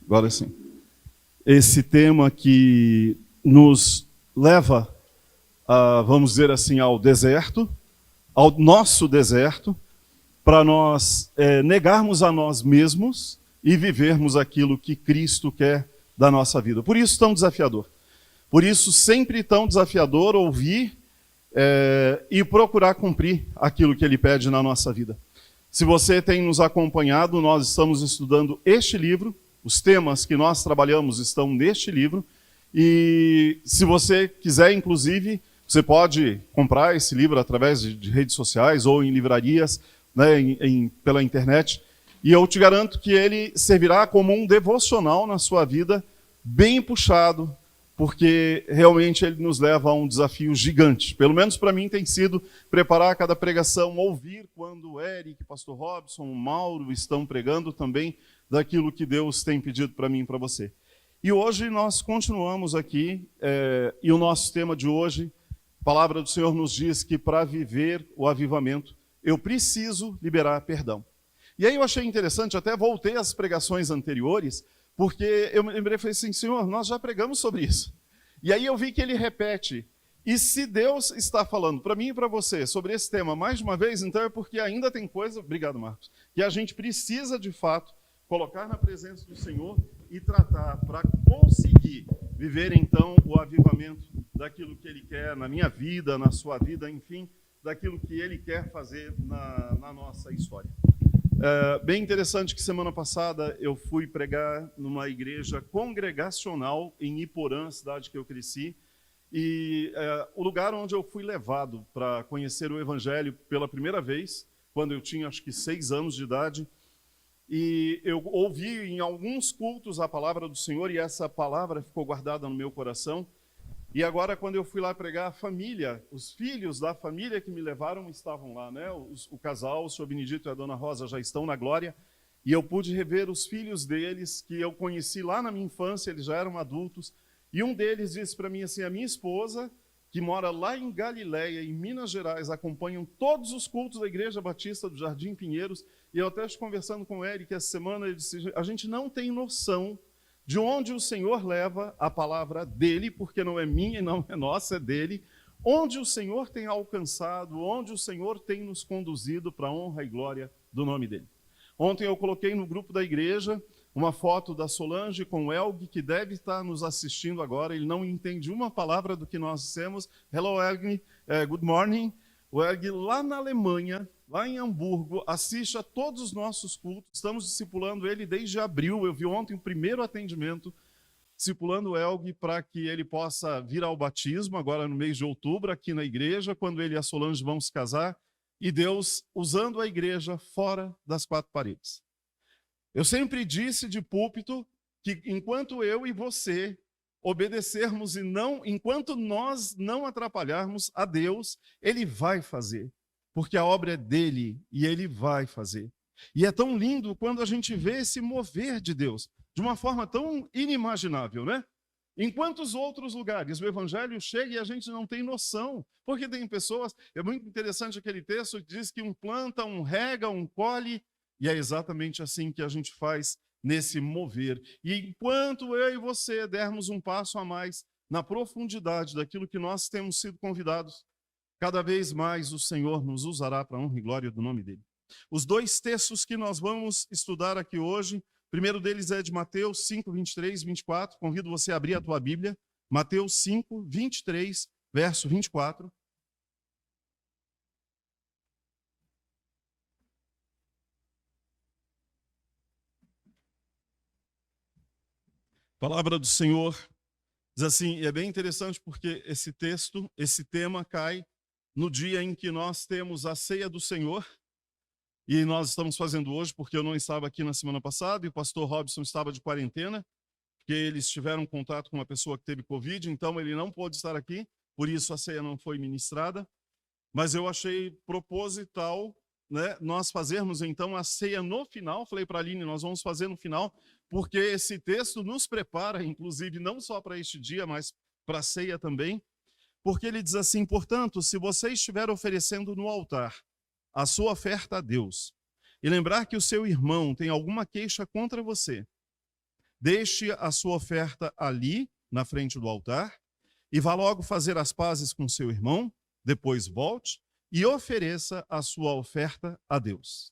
Agora sim. Esse tema que nos leva, vamos dizer assim, ao deserto, ao nosso deserto, para nós negarmos a nós mesmos e vivermos aquilo que Cristo quer da nossa vida. Por isso tão desafiador. Por isso sempre tão desafiador ouvir e procurar cumprir aquilo que Ele pede na nossa vida. Se você tem nos acompanhado, nós estamos estudando este livro, os temas que nós trabalhamos estão neste livro, e se você quiser, inclusive, você pode comprar esse livro através de redes sociais ou em livrarias, né, pela internet, e eu te garanto que ele servirá como um devocional na sua vida, bem puxado, porque realmente ele nos leva a um desafio gigante. Pelo menos para mim tem sido preparar cada pregação, ouvir quando o Eric, pastor Robson, o Mauro estão pregando também daquilo que Deus tem pedido para mim e para você. E hoje nós continuamos aqui, e o nosso tema de hoje, a palavra do Senhor nos diz que para viver o avivamento, eu preciso liberar perdão. E aí eu achei interessante, até voltei às pregações anteriores, porque eu me lembrei e falei assim, Senhor, nós já pregamos sobre isso. E aí eu vi que ele repete, e se Deus está falando para mim e para você sobre esse tema mais de uma vez, então é porque ainda tem coisa, obrigado Marcos, que a gente precisa de fato colocar na presença do Senhor e tratar para conseguir viver então o avivamento daquilo que Ele quer na minha vida, na sua vida, enfim, daquilo que Ele quer fazer na nossa história. Bem interessante que semana passada eu fui pregar numa igreja congregacional em Iporã, cidade que eu cresci, e o lugar onde eu fui levado para conhecer o Evangelho pela primeira vez, quando eu tinha acho que 6 anos de idade, e eu ouvi em alguns cultos a palavra do Senhor e essa palavra ficou guardada no meu coração. E agora, quando eu fui lá pregar, a família, os filhos da família que me levaram estavam lá, né? O casal, o senhor Benedito e a dona Rosa já estão na glória. E eu pude rever os filhos deles, que eu conheci lá na minha infância, eles já eram adultos. E um deles disse para mim assim, a minha esposa, que mora lá em Galiléia, em Minas Gerais, acompanham todos os cultos da Igreja Batista do Jardim Pinheiros. E eu até estive conversando com o Eric essa semana, ele disse, a gente não tem noção de onde o Senhor leva a palavra dele, porque não é minha e não é nossa, é dele, onde o Senhor tem alcançado, onde o Senhor tem nos conduzido para a honra e glória do nome dele. Ontem eu coloquei no grupo da igreja uma foto da Solange com o Elg, que deve estar nos assistindo agora, ele não entende uma palavra do que nós dissemos. Hello, Elg, good morning. O Elg lá na Alemanha, lá em Hamburgo, assiste a todos os nossos cultos. Estamos discipulando ele desde abril. Eu vi ontem o primeiro atendimento, discipulando o Elg para que ele possa vir ao batismo, agora no mês de outubro, aqui na igreja, quando ele e a Solange vão se casar. E Deus usando a igreja fora das 4 paredes. Eu sempre disse de púlpito que enquanto eu e você obedecermos enquanto nós não atrapalharmos a Deus, Ele vai fazer. Porque a obra é dele e ele vai fazer. E é tão lindo quando a gente vê esse mover de Deus, de uma forma tão inimaginável, né? Em quantos outros lugares o evangelho chega e a gente não tem noção? Porque tem pessoas, é muito interessante aquele texto que diz que um planta, um rega, um colhe, e é exatamente assim que a gente faz nesse mover. E enquanto eu e você dermos um passo a mais na profundidade daquilo que nós temos sido convidados, cada vez mais o Senhor nos usará para a honra e glória do nome dele. Os 2 textos que nós vamos estudar aqui hoje, o primeiro deles é de Mateus 5, 23, 24. Convido você a abrir a tua Bíblia. Mateus 5, 23, verso 24. A palavra do Senhor diz assim, e é bem interessante porque esse texto, esse tema cai no dia em que nós temos a ceia do Senhor, e nós estamos fazendo hoje, porque eu não estava aqui na semana passada, e o pastor Robson estava de quarentena, porque eles tiveram contato com uma pessoa que teve Covid, então ele não pôde estar aqui, por isso a ceia não foi ministrada, mas eu achei proposital, né, nós fazermos então a ceia no final. Falei para a Aline, nós vamos fazer no final, porque esse texto nos prepara, inclusive, não só para este dia, mas para a ceia também, porque ele diz assim, portanto, se você estiver oferecendo no altar a sua oferta a Deus, e lembrar que o seu irmão tem alguma queixa contra você, deixe a sua oferta ali, na frente do altar, e vá logo fazer as pazes com seu irmão, depois volte e ofereça a sua oferta a Deus.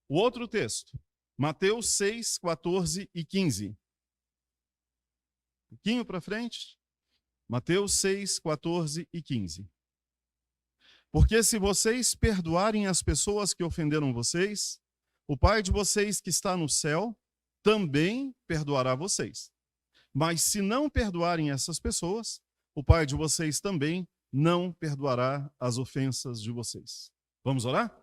O outro texto, Mateus 6, 14 e 15. Um pouquinho para frente. Mateus 6, 14 e 15. Porque se vocês perdoarem as pessoas que ofenderam vocês, o Pai de vocês que está no céu também perdoará vocês. Mas se não perdoarem essas pessoas, o Pai de vocês também não perdoará as ofensas de vocês. Vamos orar?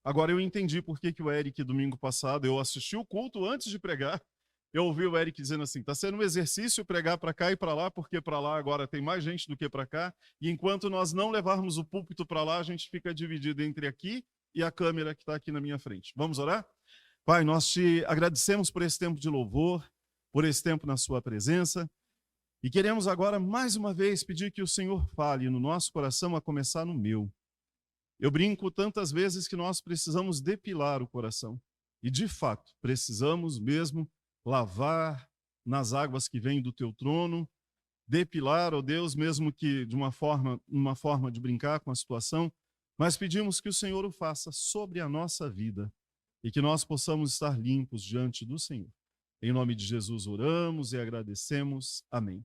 Agora eu entendi por que o Eric, domingo passado, eu assisti o culto antes de pregar, eu ouvi o Eric dizendo assim, está sendo um exercício pregar para cá e para lá, porque para lá agora tem mais gente do que para cá, e enquanto nós não levarmos o púlpito para lá, a gente fica dividido entre aqui e a câmera que está aqui na minha frente. Vamos orar? Pai, nós te agradecemos por esse tempo de louvor, por esse tempo na sua presença, e queremos agora, mais uma vez, pedir que o Senhor fale no nosso coração, a começar no meu. Eu brinco tantas vezes que nós precisamos depilar o coração, e de fato, precisamos mesmo lavar nas águas que vêm do teu trono, depilar, ó Deus, mesmo que de uma forma de brincar com a situação, mas pedimos que o Senhor o faça sobre a nossa vida e que nós possamos estar limpos diante do Senhor. Em nome de Jesus oramos e agradecemos. Amém.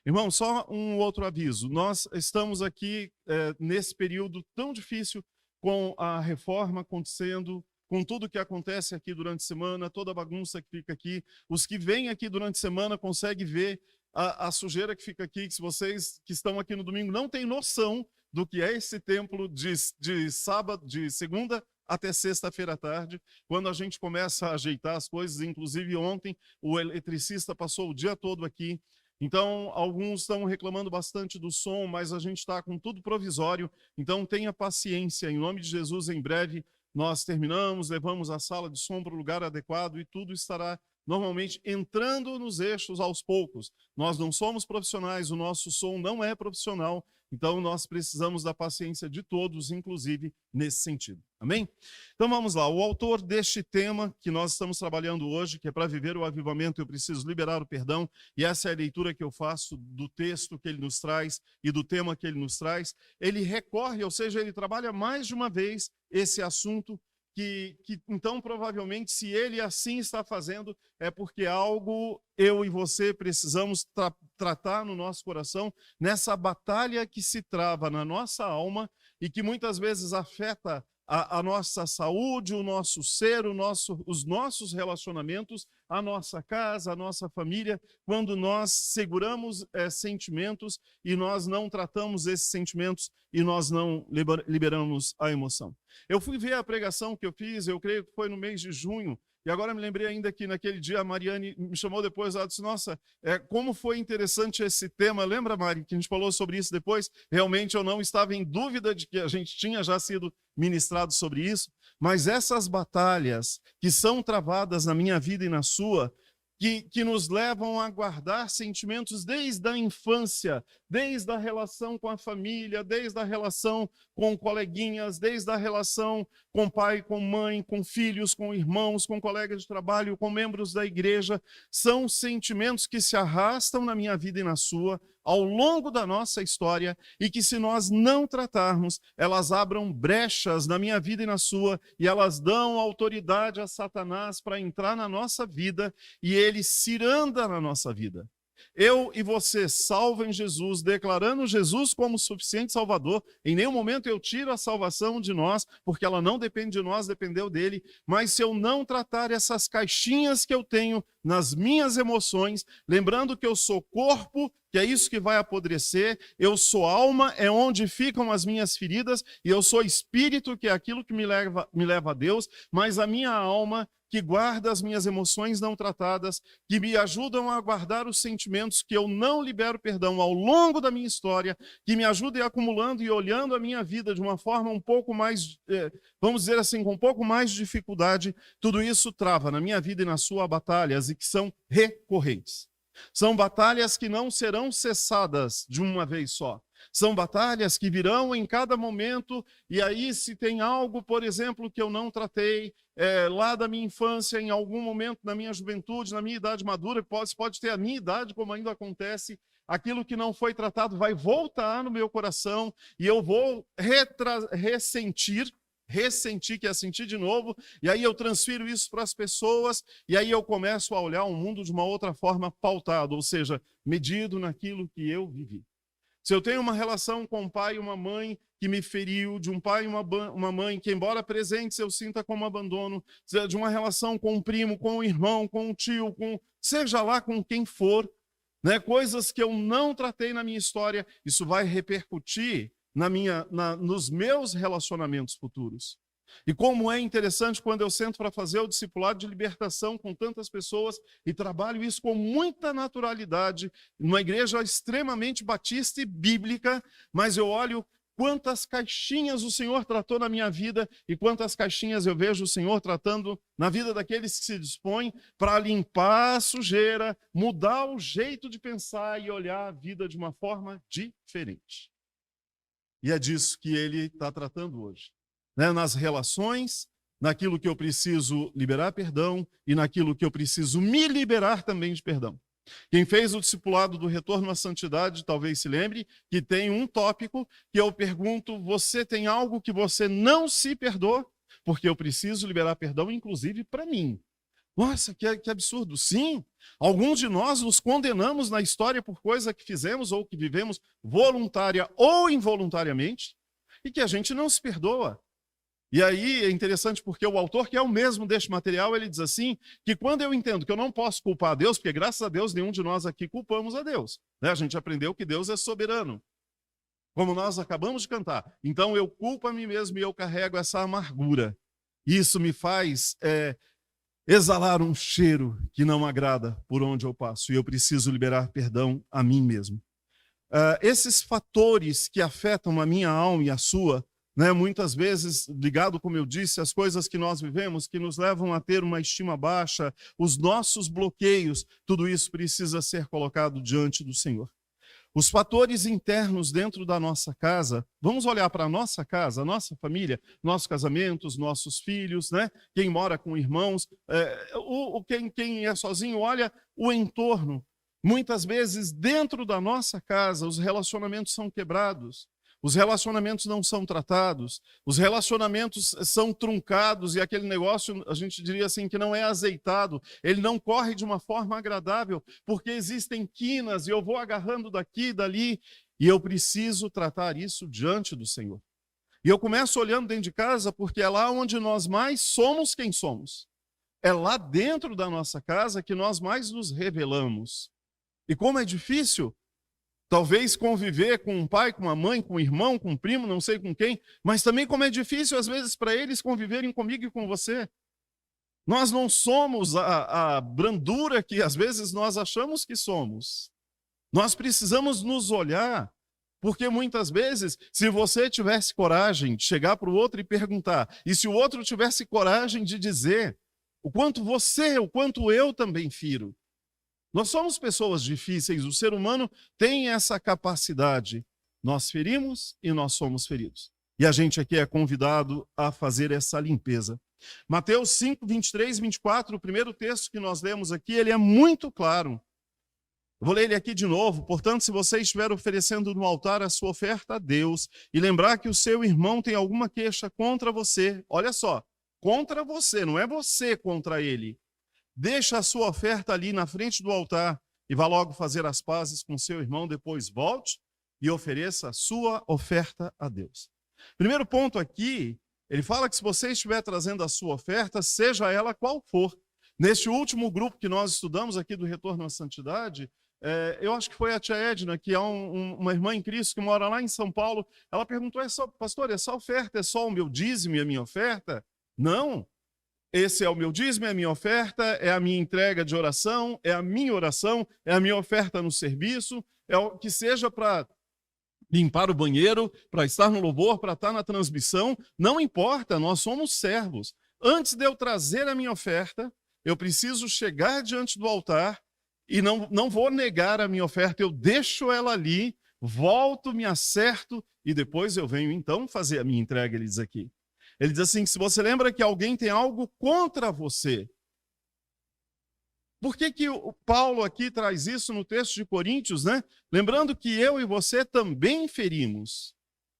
Irmão, só um outro aviso. Nós estamos aqui nesse período tão difícil com a reforma acontecendo, com tudo que acontece aqui durante a semana, toda a bagunça que fica aqui. Os que vêm aqui durante a semana conseguem ver a sujeira que fica aqui, que se vocês que estão aqui no domingo não têm noção do que é esse templo de segunda até sexta-feira à tarde, quando a gente começa a ajeitar as coisas. Inclusive ontem o eletricista passou o dia todo aqui. Então, alguns estão reclamando bastante do som, mas a gente está com tudo provisório. Então, tenha paciência. Em nome de Jesus, em breve, nós terminamos, levamos a sala de som para o lugar adequado e tudo estará normalmente entrando nos eixos aos poucos. Nós não somos profissionais, o nosso som não é profissional, então nós precisamos da paciência de todos, inclusive nesse sentido. Amém? Então vamos lá, o autor deste tema que nós estamos trabalhando hoje, que é para viver o avivamento, eu preciso liberar o perdão, e essa é a leitura que eu faço do texto que ele nos traz e do tema que ele nos traz. Ele recorre, ou seja, ele trabalha mais de uma vez esse assunto, que então provavelmente se ele assim está fazendo é porque algo eu e você precisamos tratar no nosso coração, nessa batalha que se trava na nossa alma e que muitas vezes afeta a nossa saúde, o nosso ser, os nossos relacionamentos, a nossa casa, a nossa família, quando nós seguramos sentimentos e nós não tratamos esses sentimentos e nós não liberamos a emoção. Eu fui ver a pregação que eu fiz, eu creio que foi no mês de junho, e agora me lembrei ainda que naquele dia a Mariane me chamou depois, ela disse, nossa, como foi interessante esse tema. Lembra, Mari, que a gente falou sobre isso depois? Realmente eu não estava em dúvida de que a gente tinha já sido ministrado sobre isso, mas essas batalhas que são travadas na minha vida e na sua, que nos levam a guardar sentimentos desde a infância, desde a relação com a família, desde a relação com coleguinhas, desde a relação com pai, com mãe, com filhos, com irmãos, com colegas de trabalho, com membros da igreja. São sentimentos que se arrastam na minha vida e na sua, ao longo da nossa história, e que se nós não tratarmos, elas abram brechas na minha vida e na sua, e elas dão autoridade a Satanás para entrar na nossa vida, e ele ciranda na nossa vida. Eu e você, salvo em Jesus, declarando Jesus como suficiente Salvador, em nenhum momento eu tiro a salvação de nós, porque ela não depende de nós, dependeu dele, mas se eu não tratar essas caixinhas que eu tenho nas minhas emoções, lembrando que eu sou corpo, que é isso que vai apodrecer, eu sou alma, é onde ficam as minhas feridas, e eu sou espírito, que é aquilo que me leva a Deus, mas a minha alma, que guarda as minhas emoções não tratadas, que me ajudam a guardar os sentimentos que eu não libero perdão ao longo da minha história, que me ajudem acumulando e olhando a minha vida de uma forma um pouco mais, vamos dizer assim, com um pouco mais de dificuldade, tudo isso trava na minha vida e na sua batalhas e que são recorrentes. São batalhas que não serão cessadas de uma vez só. São batalhas que virão em cada momento, e aí se tem algo, por exemplo, que eu não tratei lá da minha infância, em algum momento na minha juventude, na minha idade madura, pode ter a minha idade, como ainda acontece, aquilo que não foi tratado vai voltar no meu coração, e eu vou ressentir, que é sentir de novo, e aí eu transfiro isso para as pessoas, e aí eu começo a olhar o mundo de uma outra forma pautado, ou seja, medido naquilo que eu vivi. Se eu tenho uma relação com um pai e uma mãe que me feriu, de um pai e uma mãe que, embora presentes, eu sinta como abandono, de uma relação com um primo, com um irmão, com um tio, seja lá com quem for, né, coisas que eu não tratei na minha história, isso vai repercutir nos meus relacionamentos futuros. E como é interessante quando eu sento para fazer o discipulado de libertação com tantas pessoas e trabalho isso com muita naturalidade, numa igreja extremamente batista e bíblica, mas eu olho quantas caixinhas o Senhor tratou na minha vida e quantas caixinhas eu vejo o Senhor tratando na vida daqueles que se dispõem para limpar a sujeira, mudar o jeito de pensar e olhar a vida de uma forma diferente. E é disso que ele está tratando hoje. Né? Nas relações, naquilo que eu preciso liberar perdão e naquilo que eu preciso me liberar também de perdão. Quem fez o discipulado do retorno à santidade talvez se lembre que tem um tópico que eu pergunto, você tem algo que você não se perdoa? Porque eu preciso liberar perdão, inclusive para mim. Nossa, que absurdo. Sim, alguns de nós nos condenamos na história por coisa que fizemos ou que vivemos voluntária ou involuntariamente e que a gente não se perdoa. E aí é interessante porque o autor, que é o mesmo deste material, ele diz assim, que quando eu entendo que eu não posso culpar a Deus, porque graças a Deus nenhum de nós aqui culpamos a Deus, né? A gente aprendeu que Deus é soberano, como nós acabamos de cantar. Então eu culpo a mim mesmo e eu carrego essa amargura. Isso me faz exalar um cheiro que não agrada por onde eu passo, e eu preciso liberar perdão a mim mesmo. Esses fatores que afetam a minha alma e a sua, né, muitas vezes ligado, como eu disse, às coisas que nós vivemos, que nos levam a ter uma estima baixa, os nossos bloqueios, tudo isso precisa ser colocado diante do Senhor. Os fatores internos dentro da nossa casa, vamos olhar para a nossa casa, a nossa família, nossos casamentos, nossos filhos, né? Quem mora com irmãos, quem é sozinho, olha o entorno. Muitas vezes, dentro da nossa casa, os relacionamentos são quebrados. Os relacionamentos não são tratados, os relacionamentos são truncados e aquele negócio, a gente diria assim, que não é azeitado, ele não corre de uma forma agradável, porque existem quinas e eu vou agarrando daqui e dali e eu preciso tratar isso diante do Senhor. E eu começo olhando dentro de casa porque é lá onde nós mais somos quem somos. É lá dentro da nossa casa que nós mais nos revelamos. E como é difícil, talvez conviver com um pai, com uma mãe, com um irmão, com um primo, não sei com quem, mas também como é difícil às vezes para eles conviverem comigo e com você. Nós não somos a brandura que às vezes nós achamos que somos. Nós precisamos nos olhar, porque muitas vezes, se você tivesse coragem de chegar para o outro e perguntar, e se o outro tivesse coragem de dizer o quanto você, o quanto eu também firo, nós somos pessoas difíceis, o ser humano tem essa capacidade. Nós ferimos e nós somos feridos. E a gente aqui é convidado a fazer essa limpeza. Mateus 5, 23 e 24, o primeiro texto que nós lemos aqui, ele é muito claro. Eu vou ler ele aqui de novo. Portanto, se você estiver oferecendo no altar a sua oferta a Deus e lembrar que o seu irmão tem alguma queixa contra você, olha só, contra você, não é você contra ele. Deixa a sua oferta ali na frente do altar e vá logo fazer as pazes com seu irmão, depois volte e ofereça a sua oferta a Deus. Primeiro ponto aqui, ele fala que se você estiver trazendo a sua oferta, seja ela qual for. Neste último grupo que nós estudamos aqui do Retorno à Santidade, eu acho que foi a tia Edna, que é uma irmã em Cristo que mora lá em São Paulo, ela perguntou, pastor, essa oferta é só o meu dízimo e a minha oferta? Não. Esse é o meu dízimo, é a minha oferta, é a minha entrega de oração, é a minha oração, é a minha oferta no serviço, é o que seja para limpar o banheiro, para estar no louvor, para estar na transmissão, não importa, nós somos servos. Antes de eu trazer a minha oferta, eu preciso chegar diante do altar e não vou negar a minha oferta, eu deixo ela ali, volto, me acerto e depois eu venho então fazer a minha entrega, ele diz aqui. Ele diz assim, se você lembra que alguém tem algo contra você, por que o Paulo aqui traz isso no texto de Coríntios, né? Lembrando que eu e você também ferimos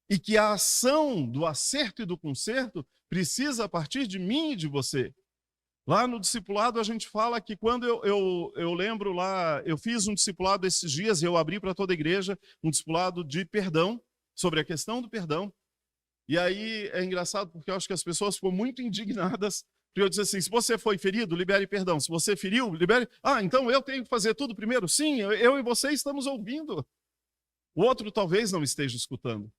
e que a ação do acerto e do conserto precisa partir de mim e de você. Lá no discipulado a gente fala que quando eu lembro lá, eu fiz um discipulado esses dias e eu abri para toda a igreja um discipulado de perdão, sobre a questão do perdão. E aí é engraçado porque eu acho que as pessoas ficam muito indignadas. Porque eu disse assim, se você foi ferido, libere perdão. Se você feriu, libere... Ah, então eu tenho que fazer tudo primeiro? Sim, eu e você estamos ouvindo. O outro talvez não esteja escutando.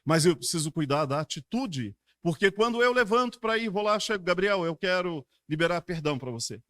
Mas eu preciso cuidar da atitude. Porque quando eu levanto para ir, vou lá, chego, Gabriel, eu quero liberar perdão para você.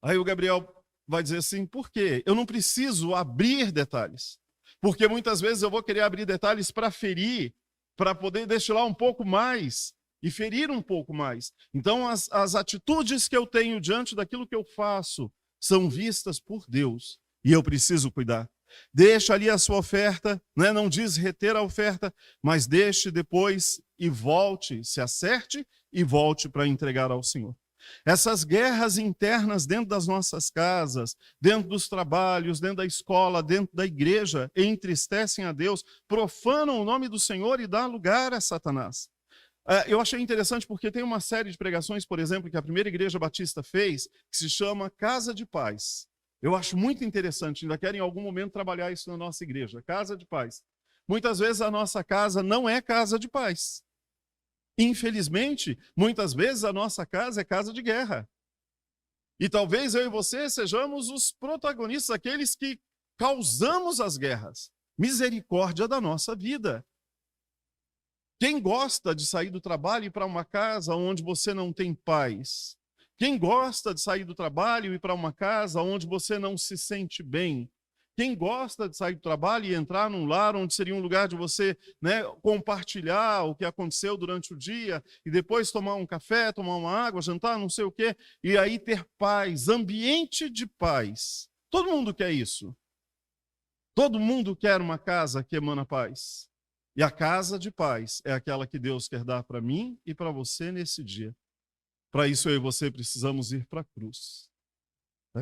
Aí o Gabriel vai dizer assim, por quê? Eu não preciso abrir detalhes. Porque muitas vezes eu vou querer abrir detalhes para ferir, para poder destilar um pouco mais e ferir um pouco mais. Então as atitudes que eu tenho diante daquilo que eu faço são vistas por Deus e eu preciso cuidar. Deixa ali a sua oferta, né? Não diz reter a oferta, mas deixe depois e volte, se acerte e volte para entregar ao Senhor. Essas guerras internas dentro das nossas casas, dentro dos trabalhos, dentro da escola, dentro da igreja, entristecem a Deus, profanam o nome do Senhor e dão lugar a Satanás. Eu achei interessante porque tem uma série de pregações, por exemplo, que a primeira igreja batista fez, que se chama Casa de Paz. Eu acho muito interessante, ainda quero em algum momento trabalhar isso na nossa igreja, Casa de Paz. Muitas vezes a nossa casa não é casa de paz. Infelizmente, muitas vezes a nossa casa é casa de guerra. E talvez eu e você sejamos os protagonistas, aqueles que causamos as guerras. Misericórdia da nossa vida. Quem gosta de sair do trabalho e ir para uma casa onde você não tem paz? Quem gosta de sair do trabalho e ir para uma casa onde você não se sente bem? Quem gosta de sair do trabalho e entrar num lar onde seria um lugar de você, né, compartilhar o que aconteceu durante o dia e depois tomar um café, tomar uma água, jantar, não sei o quê, e aí ter paz, ambiente de paz. Todo mundo quer isso. Todo mundo quer uma casa que emana paz. E a casa de paz é aquela que Deus quer dar para mim e para você nesse dia. Para isso eu e você precisamos ir para a cruz.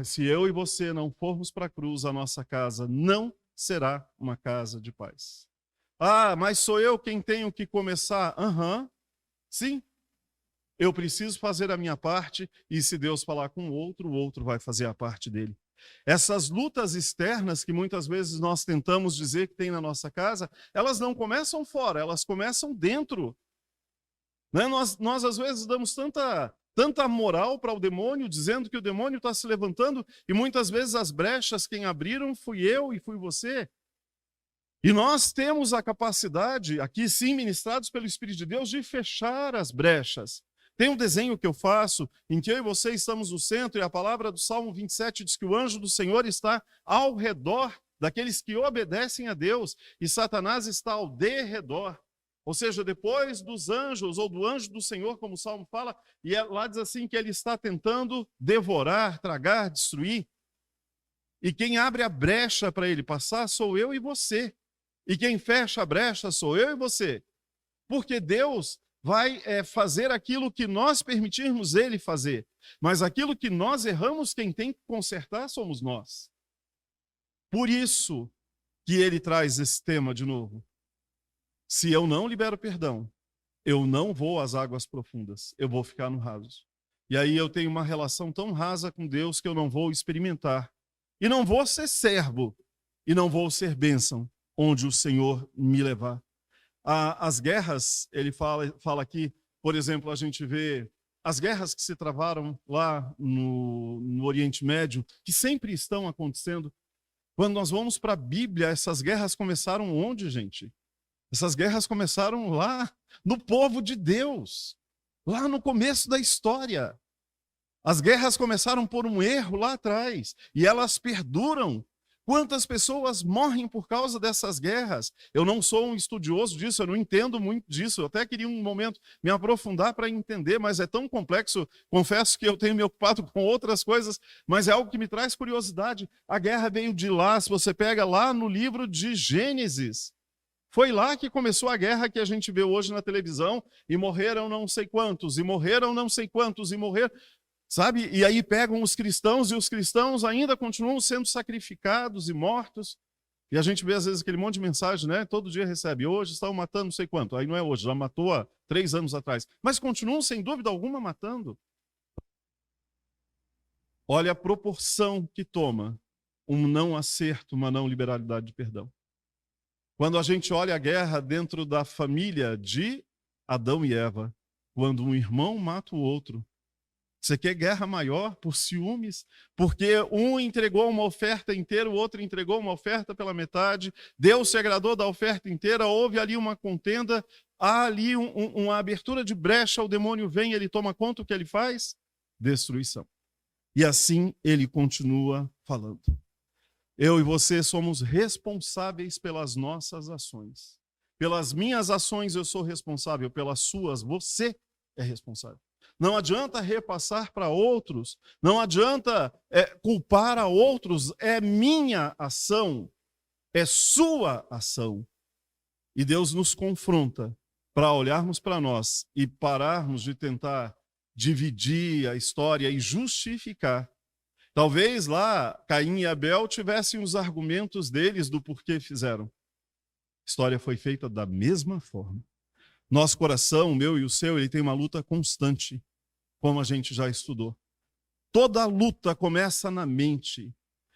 Se eu e você não formos para a cruz, a nossa casa não será uma casa de paz. Ah, mas sou eu quem tenho que começar? Sim. Eu preciso fazer a minha parte e se Deus falar com o outro vai fazer a parte dele. Essas lutas externas que muitas vezes nós tentamos dizer que tem na nossa casa, elas não começam fora, elas começam dentro. Né? Nós às vezes damos tanta moral para o demônio, dizendo que o demônio está se levantando, e muitas vezes as brechas quem abriram fui eu e fui você. E nós temos a capacidade, aqui sim, ministrados pelo Espírito de Deus, de fechar as brechas. Tem um desenho que eu faço, em que eu e você estamos no centro, e a palavra do Salmo 27 diz que o anjo do Senhor está ao redor daqueles que obedecem a Deus, e Satanás está ao derredor. Ou seja, depois dos anjos, ou do anjo do Senhor, como o Salmo fala, e lá diz assim que ele está tentando devorar, tragar, destruir. E quem abre a brecha para ele passar sou eu e você. E quem fecha a brecha sou eu e você. Porque Deus vai fazer aquilo que nós permitirmos ele fazer. Mas aquilo que nós erramos, quem tem que consertar somos nós. Por isso que ele traz esse tema de novo. Se eu não libero perdão, eu não vou às águas profundas, eu vou ficar no raso. E aí eu tenho uma relação tão rasa com Deus que eu não vou experimentar. E não vou ser servo, e não vou ser bênção, onde o Senhor me levar. As guerras, ele fala aqui, por exemplo, a gente vê as guerras que se travaram lá no Oriente Médio, que sempre estão acontecendo. Quando nós vamos para a Bíblia, essas guerras começaram onde, gente? Essas guerras começaram lá no povo de Deus, lá no começo da história. As guerras começaram por um erro lá atrás, e elas perduram Quantas pessoas morrem por causa dessas guerras? Eu não sou um estudioso disso, eu não entendo muito disso. Eu até queria um momento me aprofundar para entender, mas é tão complexo. Confesso que eu tenho me ocupado com outras coisas, mas é algo que me traz curiosidade. A guerra veio de lá, se você pega lá no livro de Gênesis. Foi lá que começou a guerra que a gente vê hoje na televisão, e morreram não sei quantos, e morreram não sei quantos, e morreram. Sabe? E aí pegam os cristãos, e os cristãos ainda continuam sendo sacrificados e mortos. E a gente vê às vezes aquele monte de mensagem, né? Todo dia recebe, hoje estão matando não sei quanto. Aí não é hoje, já matou há 3 anos atrás. Mas continuam, sem dúvida alguma, matando. Olha a proporção que toma um não acerto, uma não liberalidade de perdão. Quando a gente olha a guerra dentro da família de Adão e Eva, quando um irmão mata o outro, você quer guerra maior por ciúmes? Porque um entregou uma oferta inteira, o outro entregou uma oferta pela metade, Deus se agradou da oferta inteira, houve ali uma contenda, há ali uma abertura de brecha, o demônio vem, ele toma conta, o que ele faz? Destruição. E assim ele continua falando. Eu e você somos responsáveis pelas nossas ações. Pelas minhas ações eu sou responsável, pelas suas você é responsável. Não adianta repassar para outros, não adianta culpar a outros, é minha ação, é sua ação. E Deus nos confronta para olharmos para nós e pararmos de tentar dividir a história e justificar. Talvez lá Caim e Abel tivessem os argumentos deles do porquê fizeram. A história foi feita da mesma forma. Nosso coração, o meu e o seu, ele tem uma luta constante, como a gente já estudou. Toda luta começa na mente.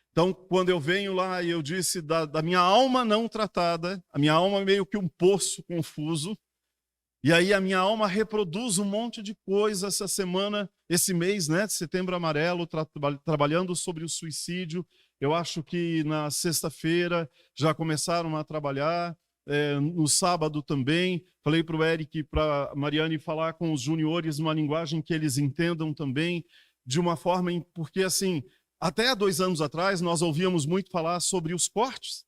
Então, quando eu venho lá e eu disse da minha alma não tratada, a minha alma é meio que um poço confuso, e aí a minha alma reproduz um monte de coisa essa semana, esse mês, né, de Setembro Amarelo, trabalhando sobre o suicídio. Eu acho que na sexta-feira já começaram a trabalhar, no sábado também. Falei para o Eric e para a Mariane falar com os juniores numa linguagem que eles entendam também, de uma forma, porque assim, até há 2 anos atrás nós ouvíamos muito falar sobre os cortes.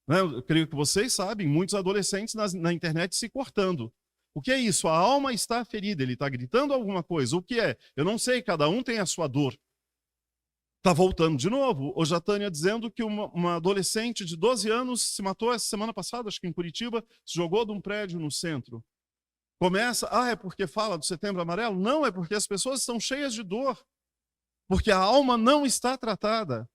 Né? Eu creio que vocês sabem, muitos adolescentes na internet se cortando. O que é isso? A alma está ferida, ele está gritando alguma coisa. O que é? Eu não sei, cada um tem a sua dor. Está voltando de novo. Hoje a Tânia dizendo que uma adolescente de 12 anos se matou essa semana passada, acho que em Curitiba, se jogou de um prédio no centro. Começa, é porque fala do Setembro Amarelo? Não, é porque as pessoas estão cheias de dor. Porque a alma não está tratada.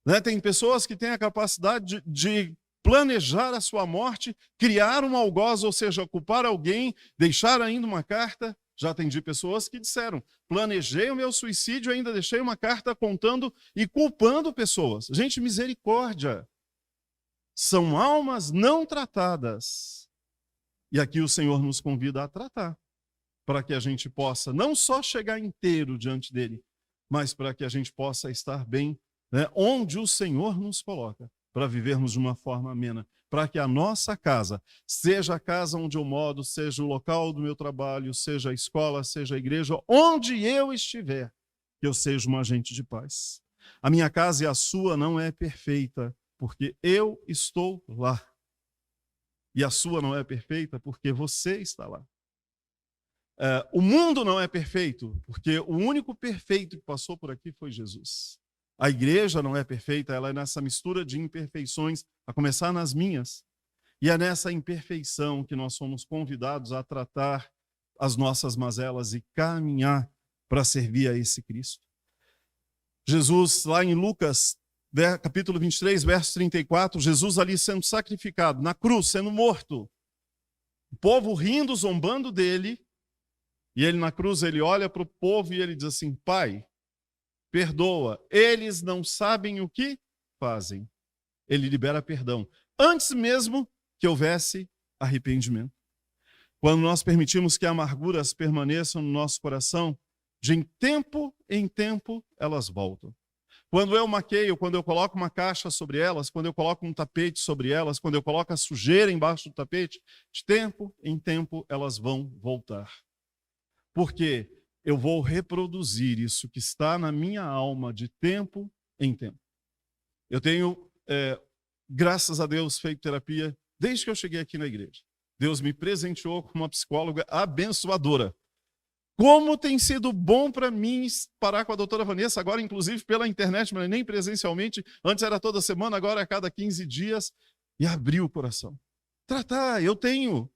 Né? Tem pessoas que têm a capacidade de planejar a sua morte, criar um algoz, ou seja, culpar alguém, deixar ainda uma carta. Já atendi pessoas que disseram, planejei o meu suicídio, ainda deixei uma carta contando e culpando pessoas. Gente, misericórdia. São almas não tratadas. E aqui o Senhor nos convida a tratar, para que a gente possa não só chegar inteiro diante dele, mas para que a gente possa estar bem, né, onde o Senhor nos coloca, para vivermos de uma forma amena, para que a nossa casa, seja a casa onde eu moro, seja o local do meu trabalho, seja a escola, seja a igreja, onde eu estiver, que eu seja um agente de paz. A minha casa e a sua não é perfeita, porque eu estou lá. E a sua não é perfeita, porque você está lá. O mundo não é perfeito, porque o único perfeito que passou por aqui foi Jesus. A igreja não é perfeita, ela é nessa mistura de imperfeições, a começar nas minhas. E é nessa imperfeição que nós somos convidados a tratar as nossas mazelas e caminhar para servir a esse Cristo. Jesus, lá em Lucas, capítulo 23, verso 34, Jesus ali sendo sacrificado, na cruz, sendo morto. O povo rindo, zombando dele. E ele na cruz, ele olha para o povo e ele diz assim, Pai, perdoa, eles não sabem o que fazem. Ele libera perdão, antes mesmo que houvesse arrependimento. Quando nós permitimos que amarguras permaneçam no nosso coração, de tempo em tempo elas voltam. Quando eu maqueio, quando eu coloco uma caixa sobre elas, quando eu coloco um tapete sobre elas, quando eu coloco a sujeira embaixo do tapete, de tempo em tempo elas vão voltar. Porque eu vou reproduzir isso que está na minha alma de tempo em tempo. Eu tenho, graças a Deus, feito terapia desde que eu cheguei aqui na igreja. Deus me presenteou com uma psicóloga abençoadora. Como tem sido bom para mim parar com a doutora Vanessa, agora inclusive pela internet, mas nem presencialmente. Antes era toda semana, agora é a cada 15 dias. E abrir o coração. Tratar, eu tenho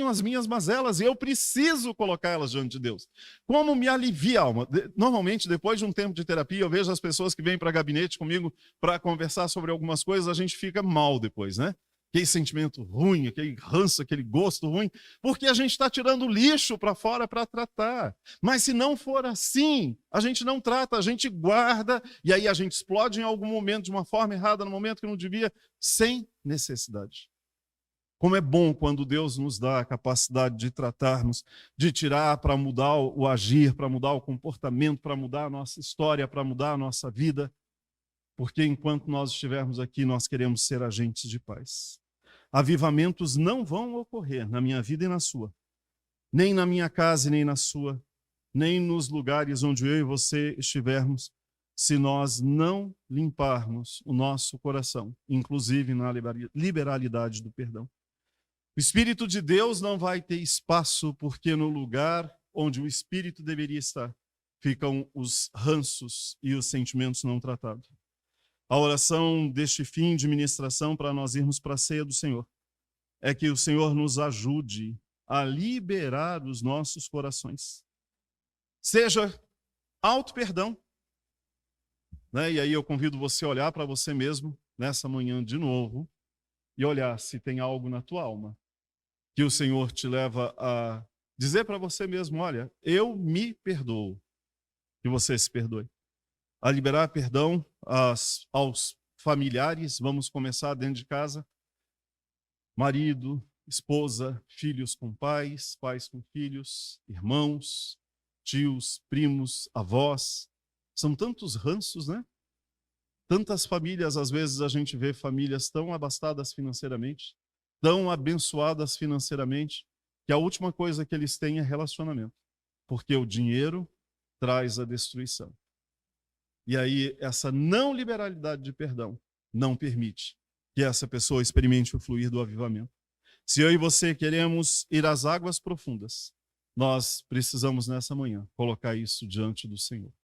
as minhas mazelas e eu preciso colocá-las diante de Deus. Como me alivia a alma? Normalmente, depois de um tempo de terapia, eu vejo as pessoas que vêm para gabinete comigo para conversar sobre algumas coisas, a gente fica mal depois, né? Aquele sentimento ruim, aquele ranço, aquele gosto ruim, porque a gente está tirando lixo para fora para tratar. Mas se não for assim, a gente não trata, a gente guarda, e aí a gente explode em algum momento de uma forma errada, no momento que não devia, sem necessidade. Como é bom quando Deus nos dá a capacidade de tratarmos, de tirar para mudar o agir, para mudar o comportamento, para mudar a nossa história, para mudar a nossa vida. Porque enquanto nós estivermos aqui, nós queremos ser agentes de paz. Avivamentos não vão ocorrer na minha vida e na sua. Nem na minha casa e nem na sua. Nem nos lugares onde eu e você estivermos, se nós não limparmos o nosso coração, inclusive na liberalidade do perdão. O Espírito de Deus não vai ter espaço, porque no lugar onde o Espírito deveria estar, ficam os ranços e os sentimentos não tratados. A oração deste fim de ministração para nós irmos para a ceia do Senhor é que o Senhor nos ajude a liberar os nossos corações. Seja auto-perdão, né? E aí eu convido você a olhar para você mesmo nessa manhã de novo e olhar se tem algo na tua alma que o Senhor te leva a dizer para você mesmo, olha, eu me perdoo, que você se perdoe. A liberar perdão aos familiares, vamos começar dentro de casa, marido, esposa, filhos com pais, pais com filhos, irmãos, tios, primos, avós, são tantos ranços, né? Tantas famílias, às vezes a gente vê famílias tão abastadas financeiramente, tão abençoadas financeiramente, que a última coisa que eles têm é relacionamento, porque o dinheiro traz a destruição. E aí essa não liberalidade de perdão não permite que essa pessoa experimente o fluir do avivamento. Se eu e você queremos ir às águas profundas, nós precisamos nessa manhã colocar isso diante do Senhor.